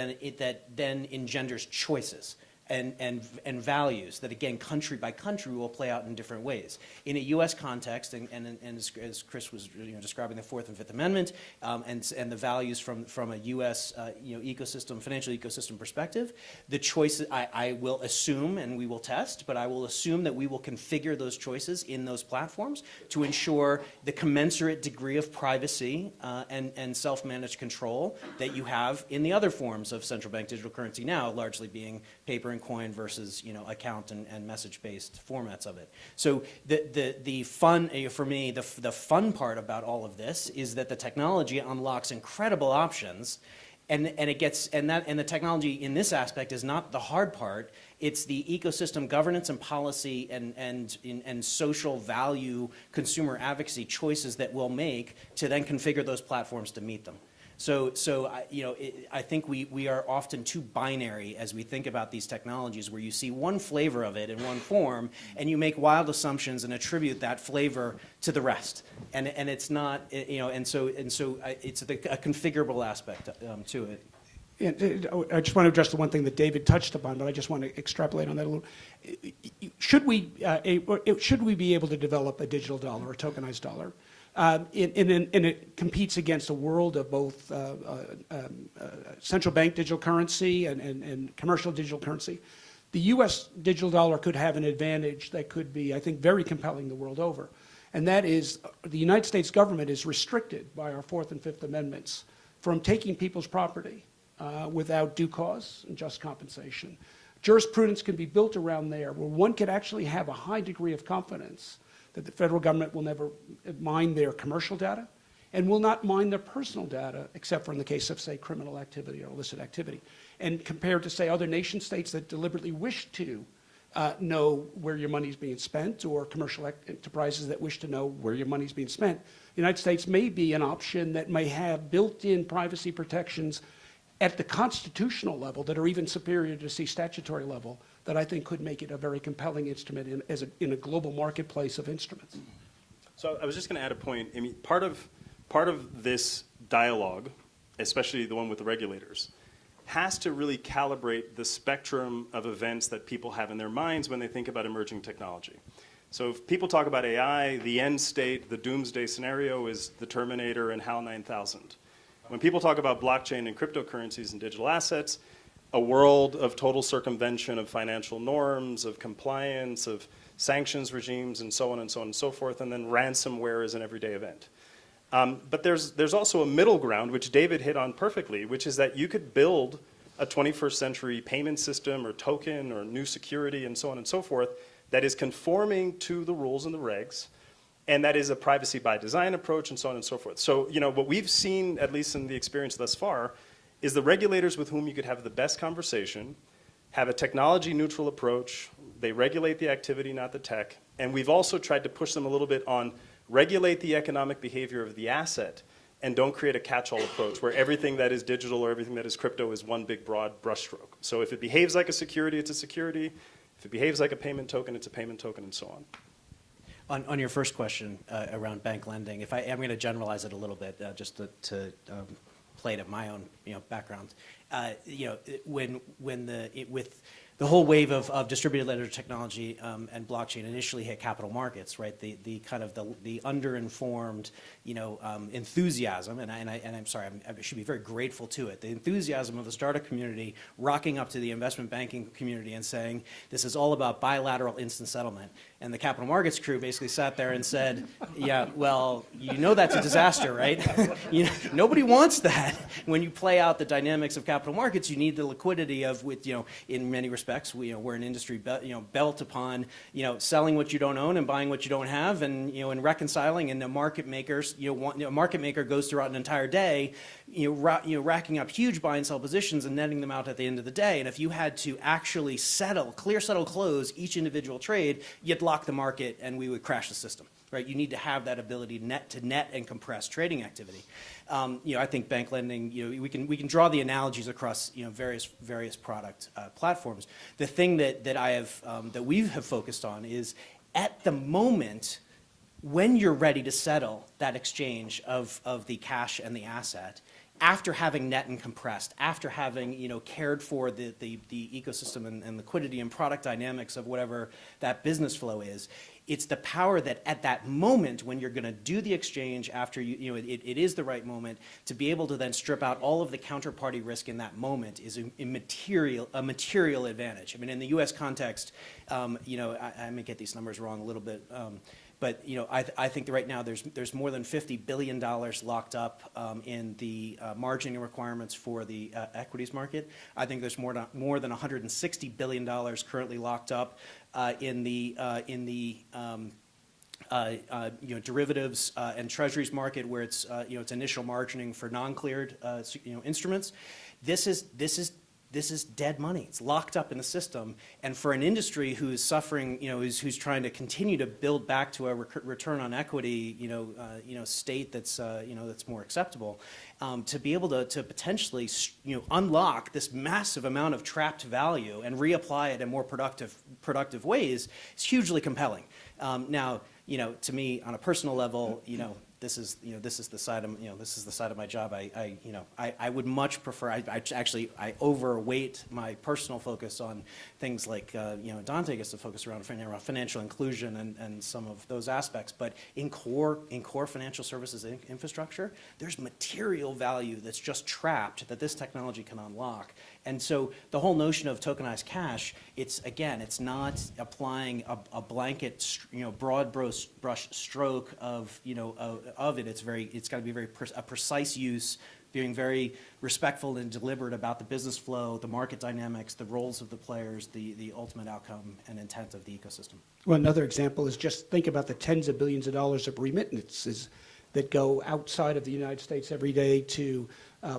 then engenders choices. And values that, again, country by country will play out in different ways. In a U.S. context, and as Chris was describing the Fourth and Fifth Amendment, and the values from a U.S. Financial ecosystem perspective, the choices I will assume, and we will test, but I will assume that we will configure those choices in those platforms to ensure the commensurate degree of privacy and self-managed control that you have in the other forms of central bank digital currency now, largely being paper and coin versus account and message-based formats of it. So the fun for me, the fun part about all of this is that the technology unlocks incredible options, and the technology in this aspect is not the hard part. It's the ecosystem governance and policy and social value consumer advocacy choices that we'll make to then configure those platforms to meet them. So I think we are often too binary as we think about these technologies, where you see one flavor of it in one form, and you make wild assumptions and attribute that flavor to the rest, and it's not, it's a configurable aspect to it. I just want to address the one thing that David touched upon, but I just want to extrapolate on that a little. Should we be able to develop a digital dollar, a tokenized dollar? And it competes against a world of both central bank digital currency and commercial digital currency. The U.S. digital dollar could have an advantage that could be, I think, very compelling the world over. And that is the United States government is restricted by our Fourth and Fifth Amendments from taking people's property without due cause and just compensation. Jurisprudence can be built around there where one could actually have a high degree of confidence that the federal government will never mine their commercial data and will not mine their personal data, except for in the case of, say, criminal activity or illicit activity. And compared to, say, other nation states that deliberately wish to know where your money is being spent, or commercial enterprises that wish to know where your money is being spent, the United States may be an option that may have built-in privacy protections at the constitutional level that are even superior to, say, statutory level, that I think could make it a very compelling instrument in a global marketplace of instruments. So I was just going to add a point. I mean, part of this dialogue, especially the one with the regulators, has to really calibrate the spectrum of events that people have in their minds when they think about emerging technology. So if people talk about AI, the end state, the doomsday scenario is the Terminator and HAL 9000. When people talk about blockchain and cryptocurrencies and digital assets, a world of total circumvention of financial norms, of compliance, of sanctions regimes, and so on and so on and so forth, and then ransomware is an everyday event. But there's also a middle ground, which David hit on perfectly, which is that you could build a 21st century payment system or token or new security and so on and so forth that is conforming to the rules and the regs, and that is a privacy by design approach and so on and so forth. So what we've seen, at least in the experience thus far, is the regulators with whom you could have the best conversation, have a technology neutral approach, they regulate the activity, not the tech, and we've also tried to push them a little bit on regulate the economic behavior of the asset and don't create a catch-all approach where everything that is digital or everything that is crypto is one big broad brushstroke. So if it behaves like a security, it's a security. If it behaves like a payment token, it's a payment token, and so on. On your first question around bank lending, I'm going to generalize it a little bit just to play to my own background. With the whole wave of distributed ledger technology and blockchain initially hit capital markets, right? The kind of the underinformed enthusiasm, and I'm sorry, I should be very grateful to it. The enthusiasm of the startup community rocking up to the investment banking community and saying this is all about bilateral instant settlement, and the capital markets crew basically sat there and said, yeah, well, that's a disaster, right? Nobody wants that. When you play out the dynamics of capital markets, you need the liquidity of in many respects aspects. We're an industry built upon selling what you don't own and buying what you don't have, and and reconciling. And the market makers, a market maker goes throughout an entire day, racking up huge buy and sell positions and netting them out at the end of the day. And if you had to actually clear, settle, close each individual trade, you'd lock the market and we would crash the system. Right? You need to have that ability to net and compress trading activity. I think bank lending. We can draw the analogies across various product platforms. The thing that we have focused on is at the moment when you're ready to settle that exchange of the cash and the asset, after having net and compressed, after having cared for the ecosystem and liquidity and product dynamics of whatever that business flow is. It's the power that at that moment when you're going to do the exchange after it is the right moment to be able to then strip out all of the counterparty risk in that moment is a material advantage. I mean, in the U.S. context, I may get these numbers wrong a little bit, but I think that right now there's more than $50 billion locked up in the margining requirements for the equities market. I think there's more than $160 billion currently locked up in the derivatives and treasuries market, where it's it's initial margining for non-cleared instruments. This is dead money. It's locked up in the system, and for an industry who's suffering, who's trying to continue to build back to a return on equity, state that's that's more acceptable, to be able to potentially unlock this massive amount of trapped value and reapply it in more productive ways is hugely compelling. Now, to me on a personal level, this is the side of my job. I would much prefer. I overweight my personal focus on things like Dante gets to focus around financial inclusion and some of those aspects. But in core financial services infrastructure, there's material value that's just trapped that this technology can unlock. And so the whole notion of tokenized cash, it's not applying a blanket, broad brush stroke of it. It's got to be a precise use, being very respectful and deliberate about the business flow, the market dynamics, the roles of the players, the ultimate outcome and intent of the ecosystem. Well, another example is just think about the tens of billions of dollars of remittances that go outside of the United States every day to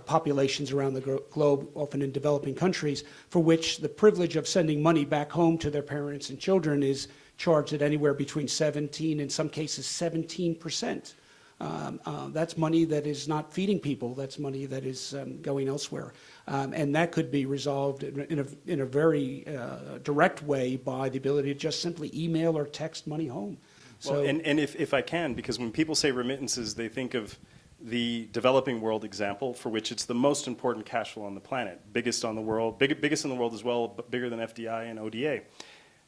populations around the globe, often in developing countries, for which the privilege of sending money back home to their parents and children is charged at anywhere between 17, in some cases 17%. That's money that is not feeding people. That's money that is going elsewhere. And that could be resolved in a very direct way by the ability to just simply email or text money home. Well, and if I can, because when people say remittances, they think of the developing world example, for which it's the most important cash flow on the planet, biggest in the world as well, but bigger than FDI and ODA.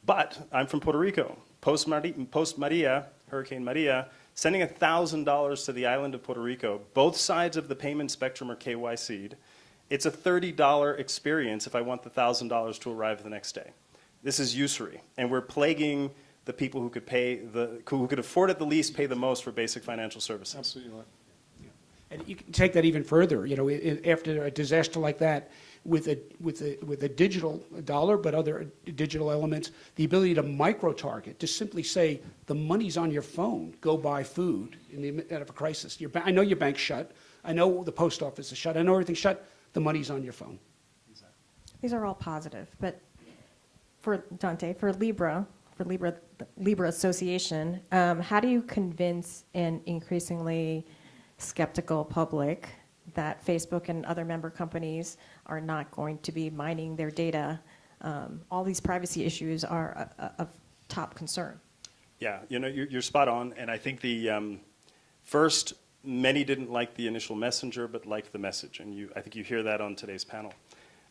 But I'm from Puerto Rico. Post Maria, Hurricane Maria, sending $1,000 to the island of Puerto Rico, both sides of the payment spectrum are KYC'd. It's a $30 experience if I want the $1,000 to arrive the next day. This is usury, and we're plaguing the people who could afford it the least, pay the most for basic financial services. Absolutely right. And you can take that even further. After a disaster like that, with a digital dollar, but other digital elements, the ability to micro-target, to simply say the money's on your phone, go buy food in the event of a crisis. I know your bank's shut. I know the post office is shut. I know everything's shut. The money's on your phone. These are all positive, but for Dante, for Libra Association, how do you convince an increasingly skeptical public that Facebook and other member companies are not going to be mining their data? All these privacy issues are of top concern. Yeah, you're spot on, and I think the first, many didn't like the initial messenger, but liked the message, and I think you hear that on today's panel.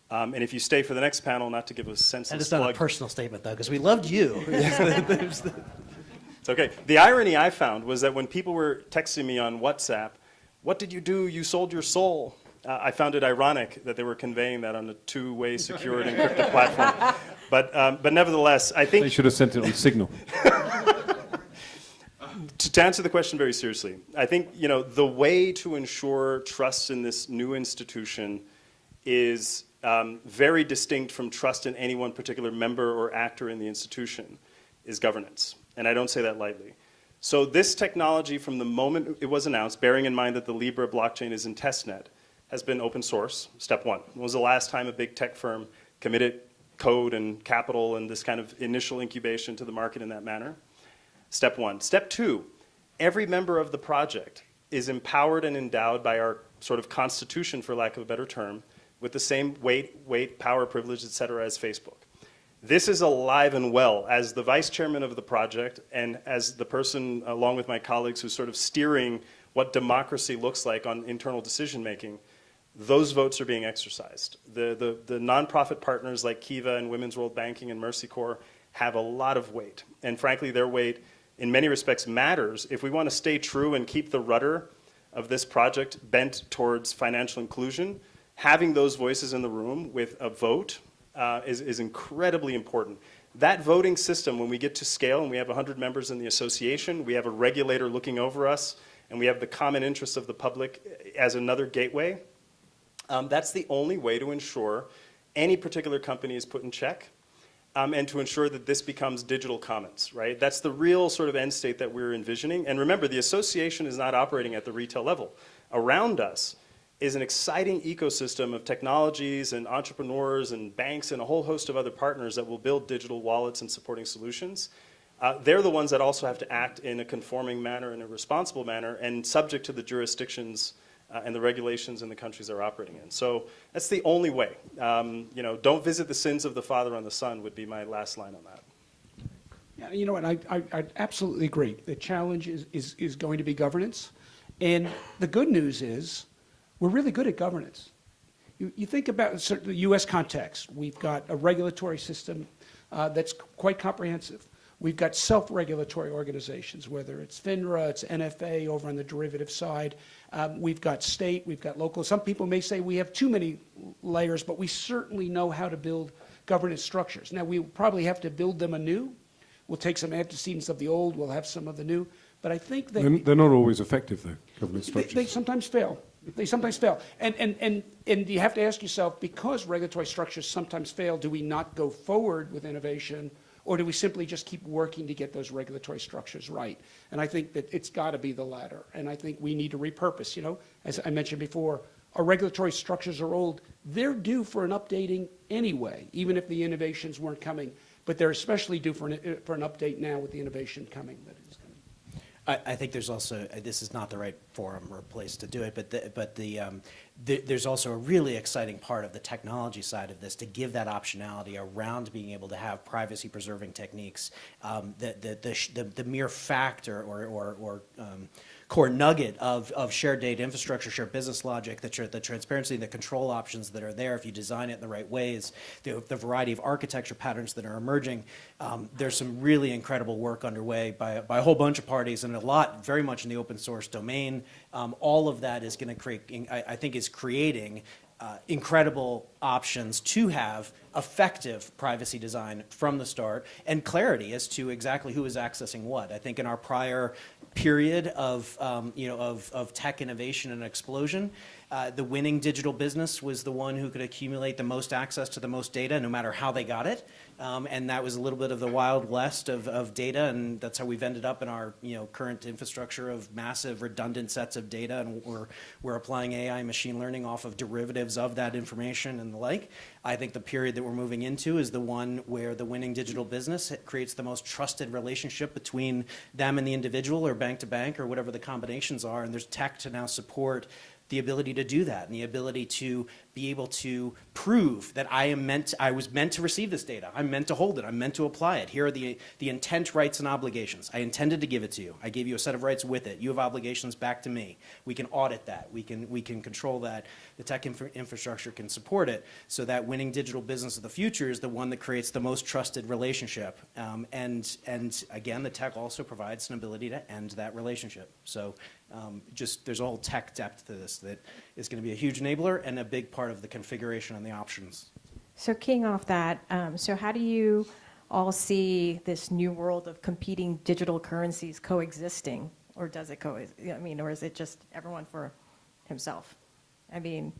And if you stay for the next panel, not to give a senseless And it's not plug. a personal statement, though, because we loved you. It's okay. The irony I found was that when people were texting me on WhatsApp, "What did you do? You sold your soul." I found it ironic that they were conveying that on a two-way secured encrypted platform. But nevertheless, I think They should have sent it on Signal. to answer the question very seriously, I think the way to ensure trust in this new institution is very distinct from trust in any one particular member or actor in the institution, is governance. And I don't say that lightly. So this technology, from the moment it was announced, bearing in mind that the Libra blockchain is in testnet, has been open source, step one. When was the last time a big tech firm committed code and capital and this kind of initial incubation to the market in that manner? Step one. Step two, every member of the project is empowered and endowed by our sort of constitution, for lack of a better term, with the same weight, power, privilege, et cetera, as Facebook. This is alive and well. As the vice chairman of the project and as the person, along with my colleagues, who's sort of steering what democracy looks like on internal decision making, those votes are being exercised. The nonprofit partners like Kiva and Women's World Banking and Mercy Corps have a lot of weight. And frankly, their weight in many respects matters if we want to stay true and keep the rudder of this project bent towards financial inclusion. Having those voices in the room with a vote is incredibly important. That voting system, when we get to scale and we have 100 members in the association, we have a regulator looking over us, and we have the common interests of the public as another gateway, that's the only way to ensure any particular company is put in check, and to ensure that this becomes digital commons, right? That's the real sort of end state that we're envisioning. And remember, the association is not operating at the retail level. Around us is an exciting ecosystem of technologies and entrepreneurs and banks and a whole host of other partners that will build digital wallets and supporting solutions. They're the ones that also have to act in a conforming manner, in a responsible manner, and subject to the jurisdictions and the regulations in the countries they're operating in. So that's the only way. Don't visit the sins of the father on the son would be my last line on that. Yeah, you know what, I absolutely agree. The challenge is going to be governance. And the good news is we're really good at governance. You think about the U.S. context. We've got a regulatory system that's quite comprehensive. We've got self-regulatory organizations, whether it's FINRA, it's NFA over on the derivative side. We've got state, we've got local. Some people may say we have too many layers, but we certainly know how to build governance structures. Now, we probably have to build them anew. We'll take some antecedents of the old, we'll have some of the new. But I think that They're not always effective, though, governance structures. they sometimes fail. They sometimes fail. And you have to ask yourself, because regulatory structures sometimes fail, do we not go forward with innovation, or do we simply just keep working to get those regulatory structures right? And I think that it's got to be the latter. And I think we need to repurpose. As I mentioned before, our regulatory structures are old. They're due for an updating anyway, even if the innovations weren't coming. But they're especially due for an update now with the innovation coming that is coming. I think there's also, this is not the right forum or place to do it, but there's also a really exciting part of the technology side of this to give that optionality around being able to have privacy-preserving techniques. The mere fact or core nugget of shared data infrastructure, shared business logic, the transparency, the control options that are there if you design it in the right ways, the variety of architecture patterns that are emerging. There's some really incredible work underway by a whole bunch of parties, and a lot very much in the open source domain. All of that is going to create, I think, is creating incredible options to have effective privacy design from the start and clarity as to exactly who is accessing what. I think in our prior period of tech innovation and explosion, the winning digital business was the one who could accumulate the most access to the most data, no matter how they got it. And that was a little bit of the Wild West of data, and that's how we've ended up in our current infrastructure of massive redundant sets of data, and we're applying AI and machine learning off of derivatives of that information and the like. I think the period that we're moving into is the one where the winning digital business creates the most trusted relationship between them and the individual, or bank to bank, or whatever the combinations are, and there's tech to now support the ability to do that, and the ability to be able to prove that I was meant to receive this data. I'm meant to hold it. I'm meant to apply it. Here are the intent, rights, and obligations. I intended to give it to you. I gave you a set of rights with it. You have obligations back to me. We can audit that. We can control that. The tech infrastructure can support it, so that winning digital business of the future is the one that creates the most trusted relationship. And again, the tech also provides an ability to end that relationship. So there's a whole tech depth to this that is going to be a huge enabler and a big part of the configuration and the options. So keying off that, so how do you all see this new world of competing digital currencies coexisting, or does it or is it just everyone for himself? I mean,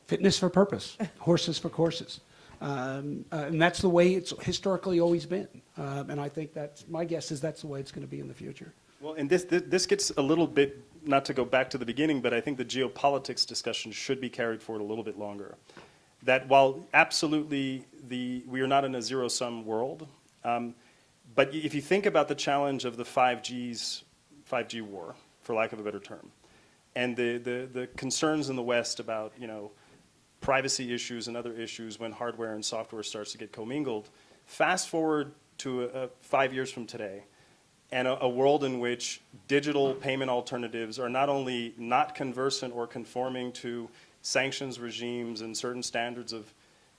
fitness for purpose, horses for courses. And that's the way it's historically always been. And I think my guess is that's the way it's going to be in the future. Well, and this gets a little bit, not to go back to the beginning, but I think the geopolitics discussion should be carried forward a little bit longer. That while absolutely we are not in a zero-sum world, but if you think about the challenge of the 5G war, for lack of a better term, and the concerns in the West about, privacy issues and other issues when hardware and software starts to get commingled, fast forward to 5 years from today, and a world in which digital payment alternatives are not only not conversant or conforming to sanctions regimes and certain standards of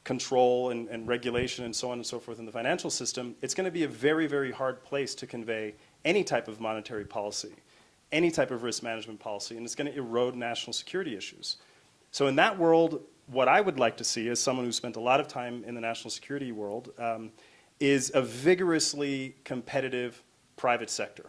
control and regulation and so on and so forth in the financial system, it's going to be a very, very hard place to convey any type of monetary policy, any type of risk management policy, and it's going to erode national security issues. So in that world, what I would like to see, as someone who spent a lot of time in the national security world, is a vigorously competitive private sector,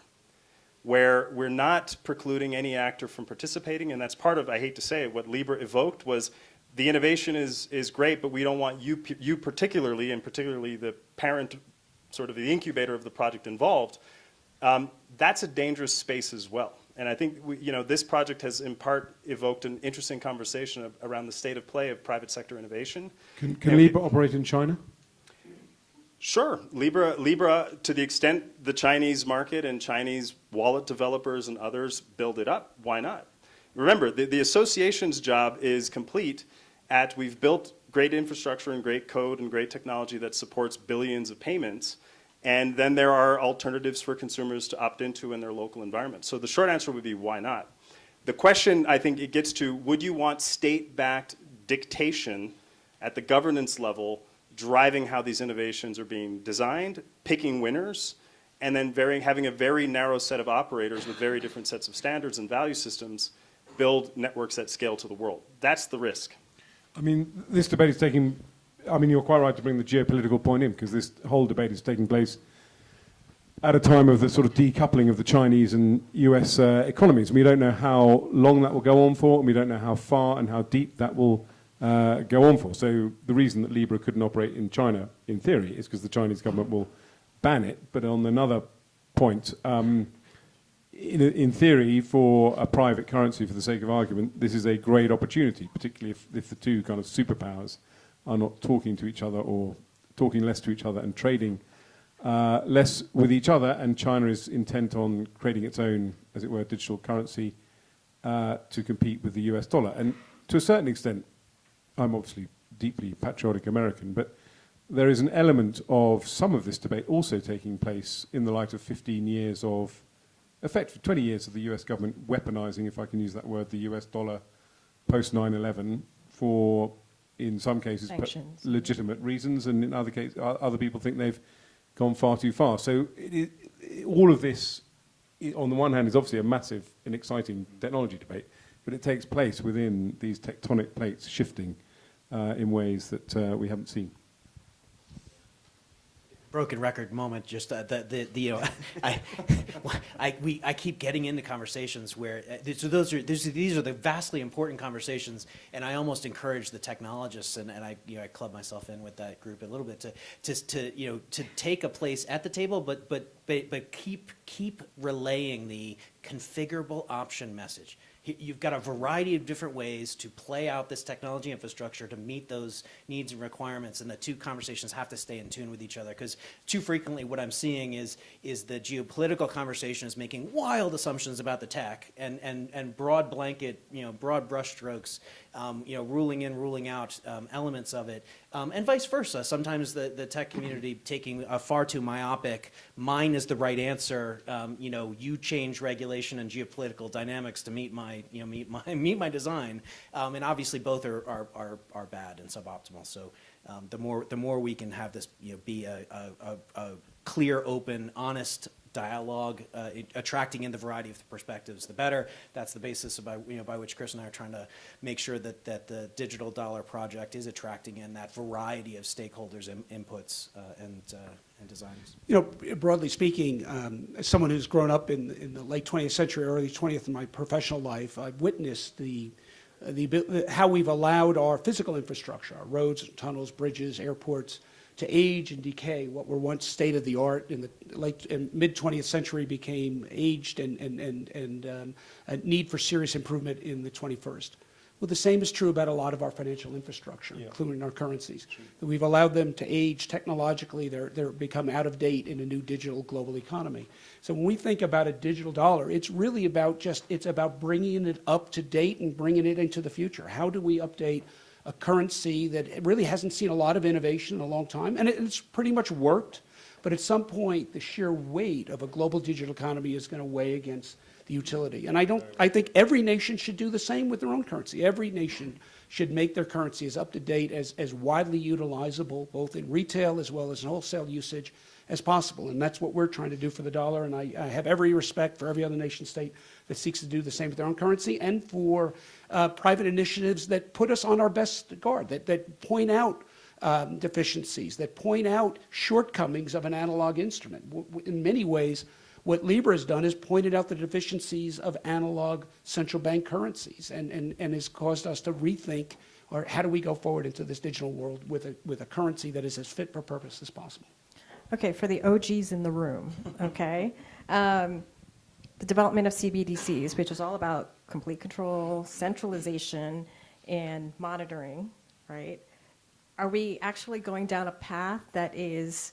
where we're not precluding any actor from participating, and that's part of, I hate to say it, what Libra evoked was the innovation is great, but we don't want you particularly, and particularly the parent, sort of the incubator of the project involved. That's a dangerous space as well. And I think this project has in part evoked an interesting conversation around the state of play of private sector innovation. Can Libra operate in China? Sure. Libra, to the extent the Chinese market and Chinese wallet developers and others build it up, why not? Remember, the association's job is complete at we've built great infrastructure and great code and great technology that supports billions of payments, and then there are alternatives for consumers to opt into in their local environment. So the short answer would be, why not? The question, I think it gets to, would you want state-backed dictation at the governance level driving how these innovations are being designed, picking winners, and then having a very narrow set of operators with very different sets of standards and value systems build networks that scale to the world? That's the risk. I mean, this debate is taking, you're quite right to bring the geopolitical point in, because this whole debate is taking place at a time of the sort of decoupling of the Chinese and US economies. And we don't know how long that will go on for, and we don't know how far and how deep that will go on for. So the reason that Libra couldn't operate in China, in theory, is because the Chinese government will ban it. But on another point, in theory, for a private currency, for the sake of argument, this is a great opportunity, particularly if the two kind of superpowers are not talking to each other or talking less to each other and trading less with each other, and China is intent on creating its own, as it were, digital currency to compete with the US dollar. And to a certain extent, I'm obviously deeply patriotic American, but there is an element of some of this debate also taking place in the light of 15 years of, effectively 20 years of the US government weaponizing, if I can use that word, the US dollar post 9/11 for, in some cases, Sanctions. legitimate reasons, and in other cases, other people think they've gone far too far. So all of this, on the one hand, is obviously a massive and exciting technology debate, but it takes place within these tectonic plates shifting in ways that we haven't seen. Broken record moment. Just I keep getting into conversations where so these are the vastly important conversations, and I almost encourage the technologists, and I club myself in with that group a little bit to take a place at the table, but keep relaying the configurable option message. You've got a variety of different ways to play out this technology infrastructure to meet those needs and requirements, and the two conversations have to stay in tune with each other, because too frequently what I'm seeing is the geopolitical conversation is making wild assumptions about the tech and broad blanket, broad brushstrokes, ruling in, ruling out elements of it, and vice versa. Sometimes the tech community taking a far too myopic, mine is the right answer, you change regulation and geopolitical dynamics to meet my design, and obviously both are bad and suboptimal. So the more we can have this be a clear, open, honest dialogue, attracting in the variety of perspectives, the better. That's the basis by which Chris and I are trying to make sure that the Digital Dollar Project is attracting in that variety of stakeholders' inputs and designs. Broadly speaking, as someone who's grown up in the late 20th century, early 20th in my professional life, I've witnessed the how we've allowed our physical infrastructure, our roads, tunnels, bridges, airports, to age and decay. What were once state of the art in the late and mid 20th century became aged and a need for serious improvement in the 21st. Well, the same is true about a lot of our financial infrastructure, including our currencies. We've allowed them to age technologically. They're become out of date in a new digital global economy. So when we think about a digital dollar, it's really about it's about bringing it up to date and bringing it into the future. How do we update a currency that really hasn't seen a lot of innovation in a long time? And it's pretty much worked, but at some point, the sheer weight of a global digital economy is going to weigh against the utility. And I think every nation should do the same with their own currency. Every nation should make their currency as up to date, as widely utilizable, both in retail as well as in wholesale usage, as possible. And that's what we're trying to do for the dollar. And I have every respect for every other nation state that seeks to do the same with their own currency, and for private initiatives that put us on our best guard, that point out deficiencies, that point out shortcomings of an analog instrument. In many ways, what Libra has done is pointed out the deficiencies of analog central bank currencies, and has caused us to rethink, or how do we go forward into this digital world with a currency that is as fit for purpose as possible. Okay, for the OGs in the room, okay? The development of CBDCs, which is all about complete control, centralization, and monitoring, right? Are we actually going down a path that is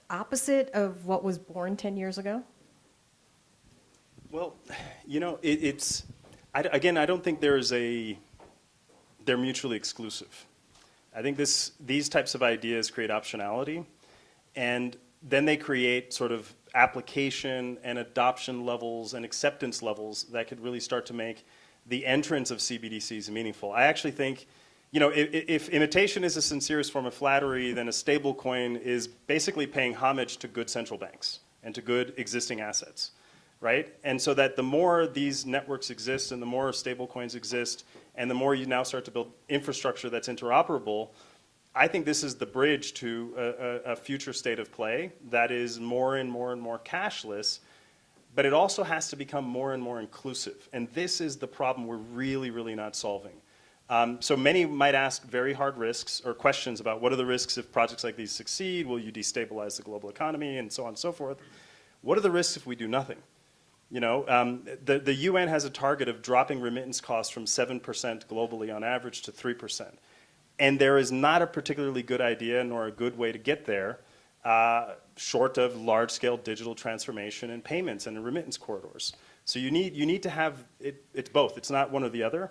opposite of what was born 10 years ago? Well, you know, again, I don't think they're mutually exclusive. I think these types of ideas create optionality, and then they create sort of application and adoption levels and acceptance levels that could really start to make the entrance of CBDCs meaningful. I actually think, you know, if imitation is the sincerest form of flattery, then a stable coin is basically paying homage to good central banks and to good existing assets, right? And so that the more these networks exist and the more stable coins exist and the more you now start to build infrastructure that's interoperable, I think this is the bridge to a future state of play that is more and more and more cashless, but it also has to become more and more inclusive. And this is the problem we're really, really not solving. So many might ask very hard risks or questions about what are the risks if projects like these succeed? Will you destabilize the global economy, and so on and so forth? What are the risks if we do nothing? You know, the UN has a target of dropping remittance costs from 7% globally on average to 3%. And there is not a particularly good idea nor a good way to get there short of large-scale digital transformation and payments and remittance corridors. So you need to have it's both. It's not one or the other.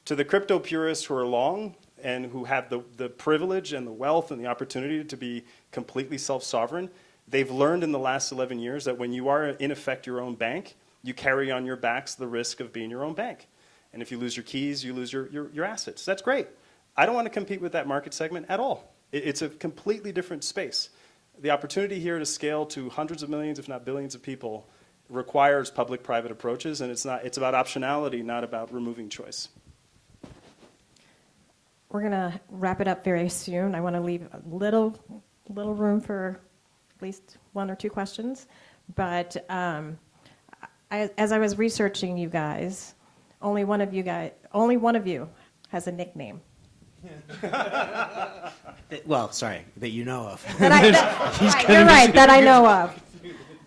To the crypto purists who are long and who have the privilege and the wealth and the opportunity to be completely self-sovereign, they've learned in the last 11 years that when you are, in effect, your own bank, you carry on your backs the risk of being your own bank. And if you lose your keys, you lose your assets. That's great. I don't want to compete with that market segment at all. It's a completely different space. The opportunity here to scale to hundreds of millions, if not billions of people, requires public-private approaches, and it's about optionality, not about removing choice. We're going to wrap it up very soon. I want to leave a little room for at least one or two questions. But as I was researching you guys, only one of you has a nickname. Well, sorry, that you know of. Right, you're right, that I know of.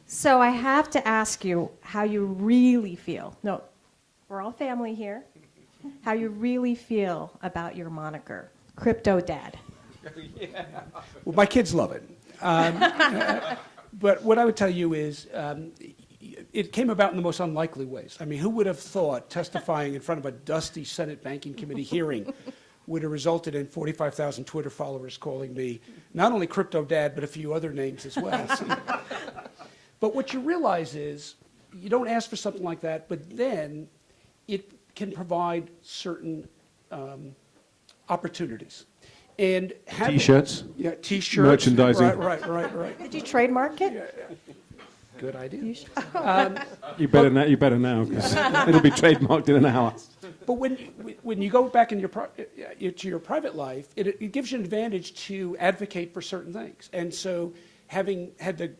So I have to ask you how you really feel. No, we're all family here. How you really feel about your moniker, Crypto Dad. Well, my kids love it. But what I would tell you is it came about in the most unlikely ways. I mean, who would have thought testifying in front of a dusty Senate Banking Committee hearing would have resulted in 45,000 Twitter followers calling me not only Crypto Dad, but a few other names as well. But what you realize is you don't ask for something like that, but then it can provide certain opportunities. And T-shirts? Yeah, T-shirts. Merchandising. Right. Did you trademark it? Good idea. You better now, because it'll be trademarked in an hour. But when you go back in to your private life, it gives you an advantage to advocate for certain things. And so having had the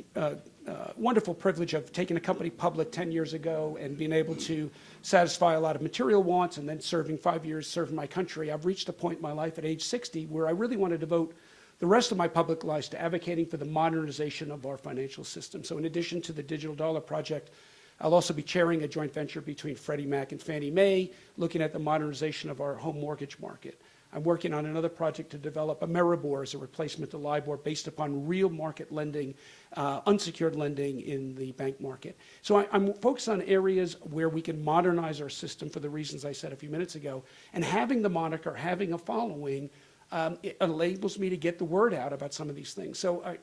wonderful privilege of taking a company public 10 years ago and being able to satisfy a lot of material wants and then serving 5 years serving my country, I've reached a point in my life at age 60 where I really want to devote the rest of my public life to advocating for the modernization of our financial system. So in addition to the Digital Dollar Project, I'll also be chairing a joint venture between Freddie Mac and Fannie Mae, looking at the modernization of our home mortgage market. I'm working on another project to develop a Meribor as a replacement to LIBOR based upon real market lending, unsecured lending in the bank market. So I'm focused on areas where we can modernize our system for the reasons I said a few minutes ago. And having the moniker, having a following, it enables me to get the word out about some of these things. So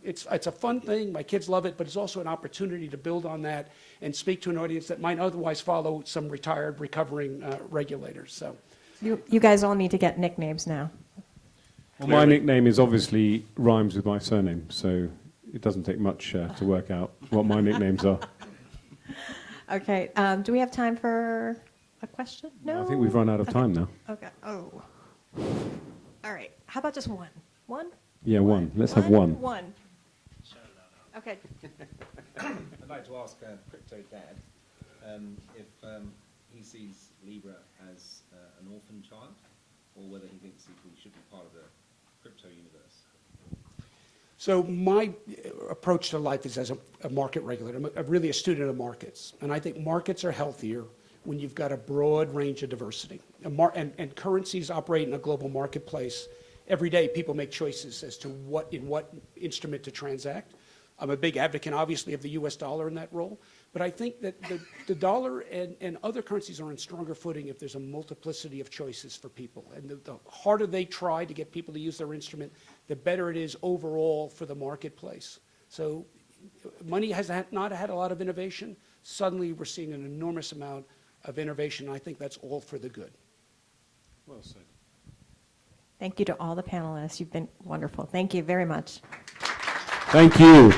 it's a fun thing. My kids love it, but it's also an opportunity to build on that and speak to an audience that might otherwise follow some retired, recovering regulators. So. You guys all need to get nicknames now. Well, my nickname is obviously rhymes with my surname, so it doesn't take much to work out what my nicknames are. Okay, do we have time for a question? No? I think we've run out of time now. Okay, oh. All right, how about just one? One? Yeah, one. Let's have one. One. Okay. I'd like to ask Crypto Dad if he sees Libra as an orphan child, or whether he thinks he should be part of the crypto universe. So my approach to life is as a market regulator. I'm really a student of markets. And I think markets are healthier when you've got a broad range of diversity. And currencies operate in a global marketplace. Every day people make choices as to what instrument to transact. I'm a big advocate, obviously, of the US dollar in that role. But I think that the dollar and other currencies are on stronger footing if there's a multiplicity of choices for people. And the harder they try to get people to use their instrument, the better it is overall for the marketplace. So money has not had a lot of innovation. Suddenly we're seeing an enormous amount of innovation. I think that's all for the good. Well said. Thank you to all the panelists. You've been wonderful. Thank you very much. Thank you.